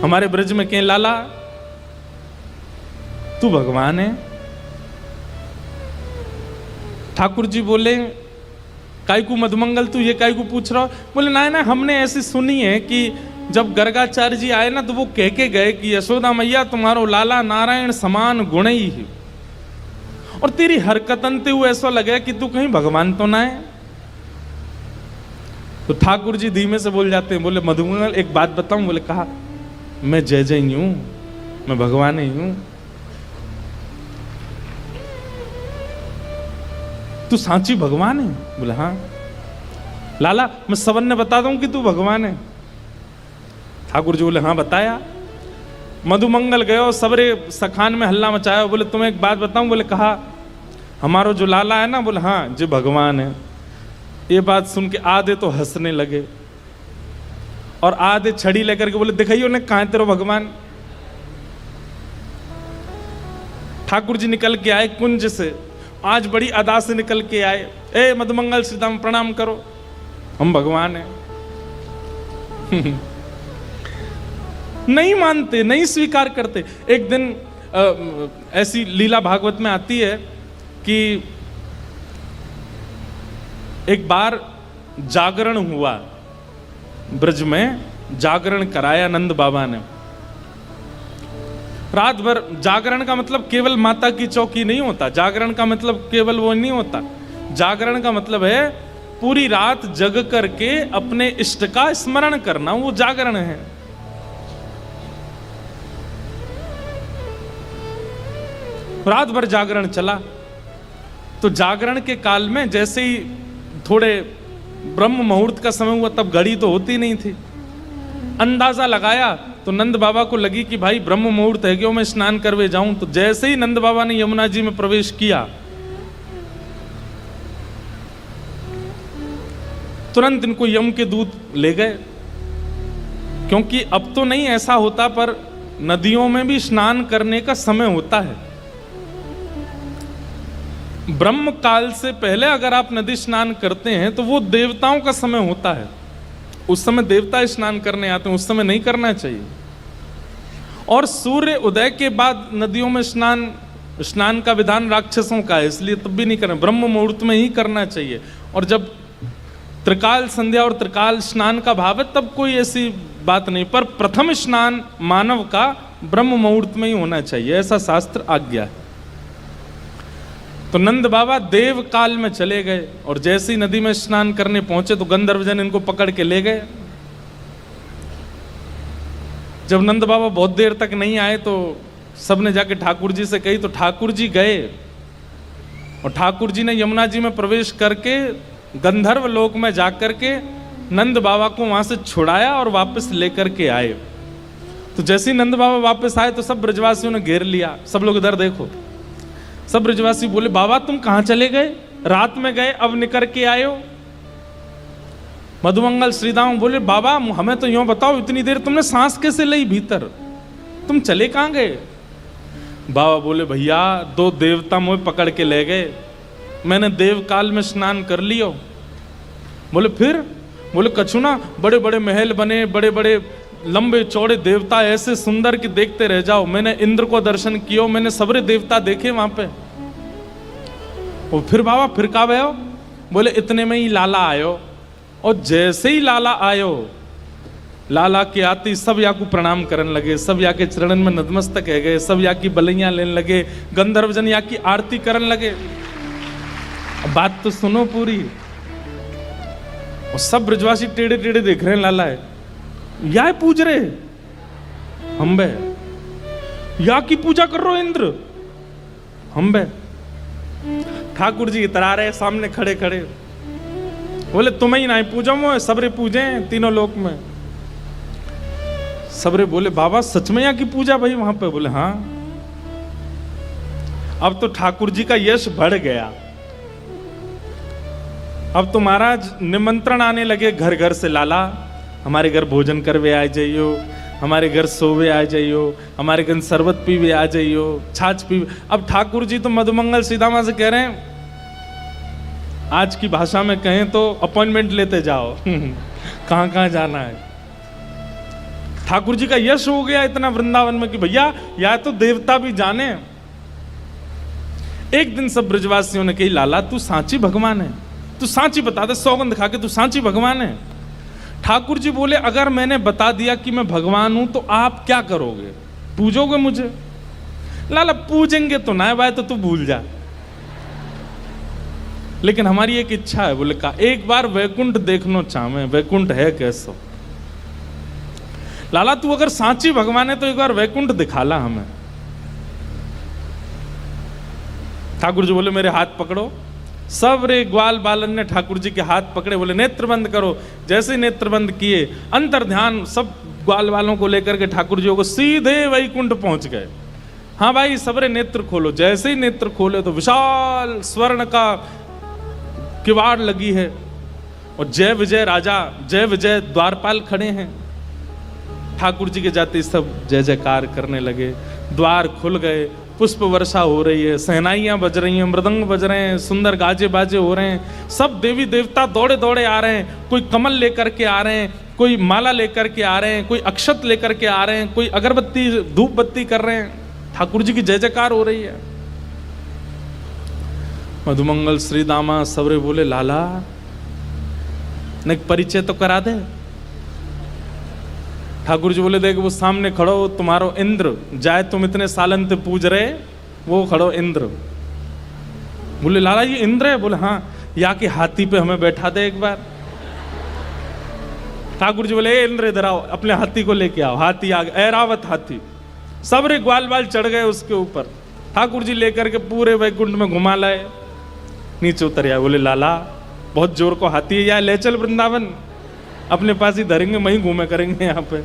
हमारे ब्रज में कहें लाला तू भगवान है। ठाकुर जी बोले काय को मधुमंगल तू ये काय को पूछ रहा हो? बोले ना ना, हमने ऐसी सुनी है कि जब गर्गाचार्य जी आए ना तो वो कह के गए कि यशोदा मैया तुम्हारो लाला नारायण समान गुण ही है, और तेरी हरकतन ते हुए ऐसा लगे कि तू कहीं भगवान तो ना है। तो ठाकुर जी धीमे से बोल जाते हैं, बोले मधुमंगल एक बात बताऊं? बोले कहा, मैं जय जय ही हूं, मैं भगवान ही हूं। तू सांची भगवान है? बोले हाँ। लाला मैं सबन ने बता दूं कि तू भगवान है? ठाकुर जी बोले हाँ बताया। मधुमंगल गयो, सबरे सखान में हल्ला मचाया। बोले तुम्हें एक बात बताऊं? बोले कहा, हमारो जो लाला है ना, बोले हाँ जो भगवान है। ये बात सुन के आधे तो हंसने लगे और आधे छड़ी लेकर के बोले दिखाइयो ने कहां तेरो भगवान। ठाकुर जी निकल के आए कुंज से, आज बड़ी अदा से निकल के आए। ए मधुमंगल सीताराम प्रणाम करो, हम भगवान हैं। नहीं मानते, नहीं स्वीकार करते। एक दिन ऐसी लीला भागवत में आती है कि एक बार जागरण हुआ, ब्रज में जागरण कराया नंद बाबा ने। रात भर जागरण का मतलब केवल माता की चौकी नहीं होता, जागरण का मतलब केवल वो नहीं होता। जागरण का मतलब है पूरी रात जग करके अपने इष्ट का स्मरण करना, वो जागरण है। रात भर जागरण चला। तो जागरण के काल में जैसे ही थोड़े ब्रह्म मुहूर्त का समय हुआ, तब घड़ी तो होती नहीं थी, अंदाजा लगाया तो नंद बाबा को लगी कि भाई ब्रह्म मुहूर्त है, क्यों मैं स्नान करवे जाऊं। तो जैसे ही नंद बाबा ने यमुना जी में प्रवेश किया, तुरंत इनको यम के दूत ले गए, क्योंकि अब तो नहीं ऐसा होता, पर नदियों में भी स्नान करने का समय होता है। ब्रह्म काल से पहले अगर आप नदी स्नान करते हैं तो वो देवताओं का समय होता है, उस समय देवता स्नान करने आते हैं, उस समय नहीं करना चाहिए। और सूर्य उदय के बाद नदियों में स्नान का विधान राक्षसों का है, इसलिए तब भी नहीं करना, ब्रह्म मुहूर्त में ही करना चाहिए। और जब त्रिकाल संध्या और त्रिकाल स्नान का भाव है तब कोई ऐसी बात नहीं, पर प्रथम स्नान मानव का ब्रह्म मुहूर्त में ही होना चाहिए, ऐसा शास्त्र आज्ञा है। तो नंद बाबा देव काल में चले गए और जैसे ही नदी में स्नान करने पहुंचे तो गंधर्वजन इनको पकड़ के ले गए। जब नंद बाबा बहुत देर तक नहीं आए तो सबने जाके ठाकुर जी से कही, तो ठाकुर जी गए और ठाकुर जी ने यमुना जी में प्रवेश करके गंधर्व लोक में जाकर के नंद बाबा को वहां से छुड़ाया और वापस लेकर के आए। तो जैसे ही नंद बाबा वापस आए तो सब ब्रजवासियों ने घेर लिया। सब लोग इधर देखो, सब ब्रजवासी बोले बाबा तुम कहां चले गए, रात में गए अब निकल के आए हो। मधुमंगल श्रीदाम बोले बाबा हमें तो यूं बताओ, इतनी देर तुमने सांस कैसे ली भीतर, तुम चले कहां गए। बाबा बोले भैया दो देवता मुझे पकड़ के ले गए, मैंने देव काल में स्नान कर लियो। बोले फिर? बोले कछु ना, बड़े बड़े महल बने, बड़े बड़े लंबे चौड़े देवता ऐसे सुंदर कि देखते रह जाओ। मैंने इंद्र को दर्शन किया, मैंने सबरे देवता देखे वहां पे। और फिर बाबा फिर का भयो? बोले इतने में ही लाला आयो, और जैसे ही लाला आयो, लाला के आते सब या को प्रणाम करने लगे, सब या के चरणन में नतमस्तक है गए, सब या की बलैया लेने लगे, गंधर्वजन या की आरती करने लगे। बात तो सुनो पूरी। और सब ब्रजवासी टेढ़े टेढ़े देख रहे हैं, लाला है या पूज रहे हम बे, या की पूजा कर रहे हो इंद्र हम बे। ठाकुर जी इतरा रहे सामने खड़े खड़े, बोले तुम्हें ही नहीं पूजा वो सबरे पूजे तीनों लोक में। सबरे बोले बाबा सच में यहाँ की पूजा भाई वहां पे? बोले हाँ। अब तो ठाकुर जी का यश बढ़ गया, अब तो महाराज निमंत्रण आने लगे घर घर से, लाला हमारे घर भोजन करवे आ जाइयो, हमारे घर सोवे आ जाइयो, हमारे घर शरबत पीवे आ जाइयो, छाछ पीवे। अब ठाकुर जी तो मधुमंगल सीधामा से कह रहे हैं, आज की भाषा में कहें तो अपॉइंटमेंट लेते जाओ कहां कहां जाना है। ठाकुर जी का यश हो गया इतना वृंदावन में कि भैया या तो देवता भी जाने। एक दिन सब ब्रजवासियों ने कही, लाला तू सांची भगवान है, तू सांची बता दे, सौगंध खा के तू सांची भगवान है। ठाकुर जी बोले, अगर मैंने बता दिया कि मैं भगवान हूं तो आप क्या करोगे, पूजोगे मुझे? लाला पूजेंगे तो ना भाई, तो तू भूल जा, लेकिन हमारी एक इच्छा है। बोले का एक बार वैकुंठ देखनो चाहे, वैकुंठ है कैसो? लाला तू अगर सांची भगवान है तो एक बार वैकुंठ दिखाला हमें। ठाकुर जी बोले, मेरे हाथ पकड़ो। सब रे ग्वाल बालन ने ठाकुर जी के हाथ पकड़े, बोले नेत्र बंद करो। जैसे ही नेत्र बंद किए, अंतर ध्यान सब ग्वाल वालों को लेकर के ठाकुर जी को सीधे वैकुंठ पहुंच गए। हाँ भाई सबरे नेत्र खोलो। जैसे ही नेत्र खोले तो विशाल स्वर्ण का किवाड़ लगी है और जय विजय राजा, जय विजय द्वारपाल खड़े हैं। ठाकुर जी के जाते सब जय जयकार करने लगे, द्वार खुल गए, पुष्प वर्षा हो रही है, सहनाइयां बज रही हैं, मृदंग बज रहे हैं, सुंदर गाजे बाजे हो रहे हैं। सब देवी देवता दौड़े दौड़े आ रहे हैं, कोई कमल लेकर के आ रहे हैं, कोई माला लेकर के आ रहे हैं, कोई अक्षत लेकर के आ रहे हैं, कोई अगरबत्ती धूप बत्ती कर रहे हैं। ठाकुर जी की जय जयकार हो रही है। मधुमंगल श्री दामा सबरे बोले, लाला ने परिचय तो करा दे। ठाकुर जी बोले, देख वो सामने खड़ो तुम्हारो इंद्र, जाए तुम इतने सालन से पूज रहे, वो खड़ो इंद्र। बोले लाला ये इंद्र है? बोले हाँ, या के हाथी पे हमें बैठा दे एक बार। ठाकुर जी बोले, इंद्र इधर आओ, अपने हाथी को लेके आओ। हाथी आ गया, ऐरावत हाथी, सब रे ग्वाल बाल चढ़ गए उसके ऊपर। ठाकुर जी लेकर के पूरे वैकुंठ में घुमा लाए, नीचे उतर आए। बोले लाला बहुत जोर को हाथी है, या ले चल वृंदावन, अपने पास ही धरेंगे, वहीं घूमे करेंगे। यहाँ पे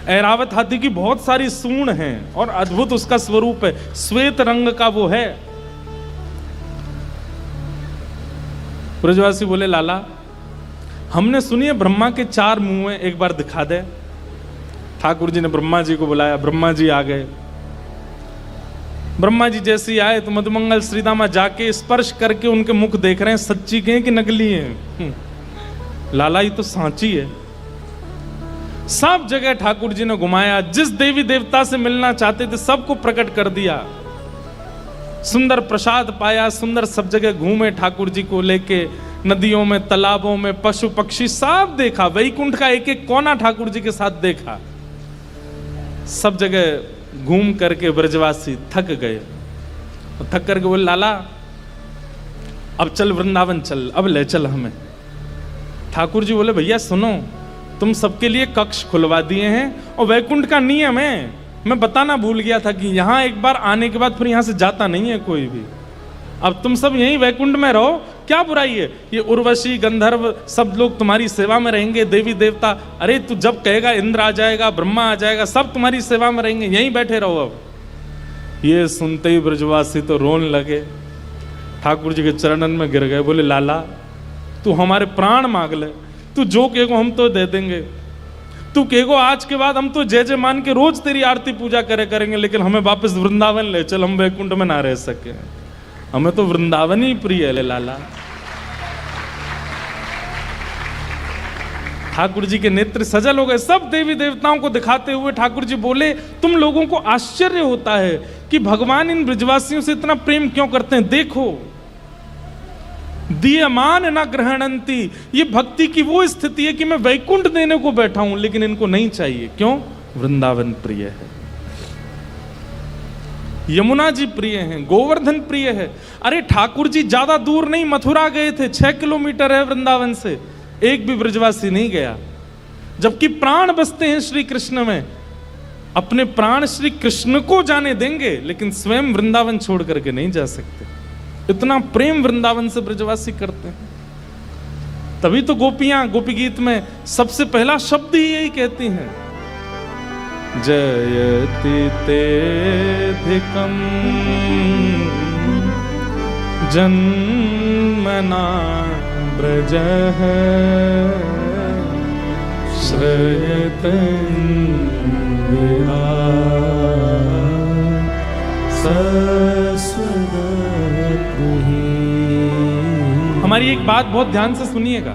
ऐरावत हाथी की बहुत सारी सूंड हैं और अद्भुत उसका स्वरूप है, श्वेत रंग का वो है। ब्रजवासी बोले, लाला हमने सुनी है ब्रह्मा के 4 मुंह हैं, एक बार दिखा दे। ठाकुर जी ने ब्रह्मा जी को बुलाया, ब्रह्मा जी आ गए। ब्रह्मा जी जैसे ही आए तो मधुमंगल श्रीदामा जाके स्पर्श करके उनके मुख देख रहे हैं, सच्ची के हैं कि नकली हैं। लाला ये तो सांची है। सब जगह ठाकुर जी ने घुमाया, जिस देवी देवता से मिलना चाहते थे सबको प्रकट कर दिया। सुंदर प्रसाद पाया, सुंदर सब जगह घूमे ठाकुर जी को लेके, नदियों में, तालाबों में, पशु पक्षी सब देखा। वैकुंठ का एक एक कोना ठाकुर जी के साथ देखा। सब जगह घूम करके ब्रजवासी थक गए। थक करके बोले, लाला अब चल वृंदावन चल, अब ले चल हमें। ठाकुर जी बोले, भैया सुनो, तुम सबके लिए कक्ष खुलवा दिए हैं और वैकुंठ का नियम है, मैं बताना भूल गया था कि यहाँ एक बार आने के बाद फिर यहाँ से जाता नहीं है कोई भी। अब तुम सब यहीं वैकुंठ में रहो, क्या बुराई है? ये उर्वशी गंधर्व सब लोग तुम्हारी सेवा में रहेंगे, देवी देवता। अरे तू जब कहेगा इंद्र आ जाएगा, ब्रह्मा आ जाएगा, सब तुम्हारी सेवा में रहेंगे, यहीं बैठे रहो। अब ये सुनते ही ब्रजवासी तो रोने लगे, ठाकुर जी के चरणन में गिर गए। बोले, लाला तू हमारे प्राण मांग ले, तू जो कहेगो हम तो दे देंगे। तू कहेगो आज के बाद हम तो जय जय मान के रोज तेरी आरती पूजा करेंगे, लेकिन हमें वापस वृंदावन ले चल, हम वैकुंठ में ना रह सके, हमें तो वृंदावन ही प्रिय है। लाला ठाकुर जी के नेत्र सजल हो गए। सब देवी देवताओं को दिखाते हुए ठाकुर जी बोले, तुम लोगों को आश्चर्य होता है कि भगवान इन ब्रजवासियों से इतना प्रेम क्यों करते हैं। देखो, दीयमान न ग्रहणंती, ये भक्ति की वो स्थिति है कि मैं वैकुंठ देने को बैठा हूं, लेकिन इनको नहीं चाहिए। क्यों? वृंदावन प्रिय है, यमुना जी प्रिय हैं, गोवर्धन प्रिय है। अरे ठाकुर जी ज्यादा दूर नहीं, मथुरा गए थे, 6 किलोमीटर है वृंदावन से, एक भी ब्रजवासी नहीं गया। जबकि प्राण बसते हैं श्री कृष्ण में, अपने प्राण श्री कृष्ण को जाने देंगे, लेकिन स्वयं वृंदावन छोड़ करके नहीं जा सकते। इतना प्रेम वृंदावन से ब्रजवासी करते हैं। तभी तो गोपियां गोपी गीत में सबसे पहला शब्द ही यही कहती हैं, जयति तेधिकं जन्मना ब्रजः श्रयतं विहार हमारी एक बात बहुत ध्यान से सुनिएगा।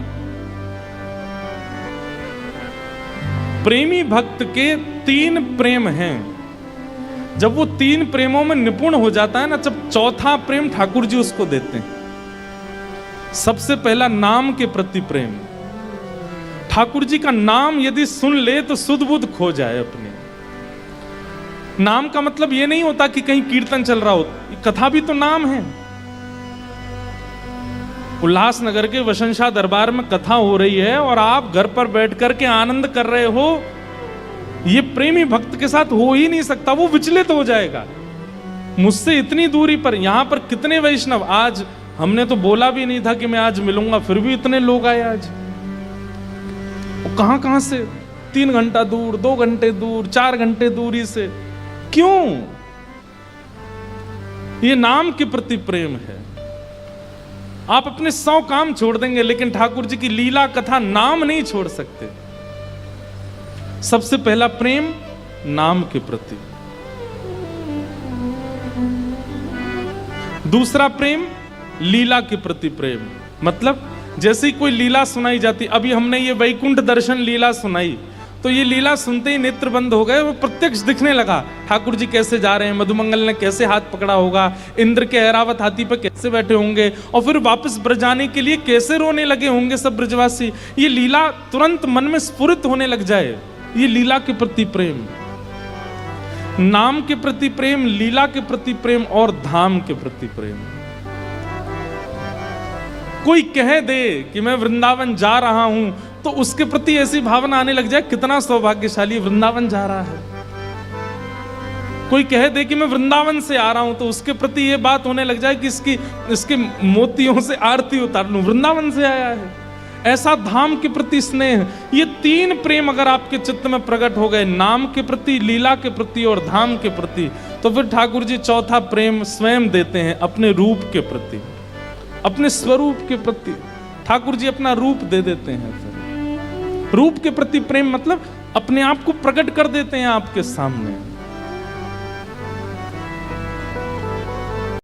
प्रेमी भक्त के 3 प्रेम हैं। जब वो 3 प्रेमों में निपुण हो जाता है ना, जब चौथा प्रेम ठाकुर जी उसको देते हैं। सबसे पहला नाम के प्रति प्रेम। ठाकुर जी का नाम यदि सुन ले तो सुध बुध खो जाए अपने। नाम का मतलब ये नहीं होता कि कहीं कीर्तन चल रहा हो, कथा भी तो नाम है। उल्लासनगर के वसंत दरबार में कथा हो रही है और आप घर पर बैठ कर के आनंद कर रहे हो, ये प्रेमी भक्त के साथ हो ही नहीं सकता, वो विचलित हो जाएगा। मुझसे इतनी दूरी पर, यहां पर कितने वैष्णव, आज हमने तो बोला भी नहीं था कि मैं आज मिलूंगा, फिर भी इतने लोग आए आज। कहां कहां से, 3 घंटा दूर, 2 घंटे दूर, 4 घंटे दूरी से। क्यों? ये नाम के प्रति प्रेम है। आप अपने 100 काम छोड़ देंगे लेकिन ठाकुर जी की लीला कथा नाम नहीं छोड़ सकते। सबसे पहला प्रेम नाम के प्रति। दूसरा प्रेम लीला के प्रति प्रेम। मतलब जैसे ही कोई लीला सुनाई जाती, अभी हमने ये वैकुंठ दर्शन लीला सुनाई, तो ये लीला सुनते ही नेत्र बंद हो गए, वो प्रत्यक्ष दिखने लगा। ठाकुर जी कैसे जा रहे हैं, मधुमंगल ने कैसे हाथ पकड़ा होगा, इंद्र के ऐरावत हाथी पर कैसे बैठे होंगे, और फिर वापस ब्रज आने के लिए कैसे रोने लगे होंगे सब ब्रजवासी। ये लीला तुरंत मन में स्फुरित होने लग जाए। ये लीला के प्रति प्रेम, नाम के प्रति प्रेम, लीला के प्रति प्रेम और धाम के प्रति प्रेम। कोई कह दे कि मैं वृंदावन जा रहा हूं तो उसके प्रति ऐसी भावना आने लग जाए, कितना सौभाग्यशाली वृंदावन जा रहा है। कोई कह दे कि मैं वृंदावन से आ रहा हूं तो उसके प्रति यह बात होने लग जाए कि इसके मोतियों से आरती उतार लूं, वृंदावन से आया है। ऐसा धाम के प्रति स्नेह। ये 3 प्रेम अगर आपके चित्त में प्रकट हो गए, नाम के प्रति, लीला के प्रति और धाम के प्रति, तो फिर ठाकुर जी चौथा प्रेम स्वयं देते हैं अपने रूप के प्रति, अपने स्वरूप के प्रति। ठाकुर जी अपना रूप दे देते हैं। फिर रूप के प्रति प्रेम मतलब अपने आप को प्रकट कर देते हैं आपके सामने।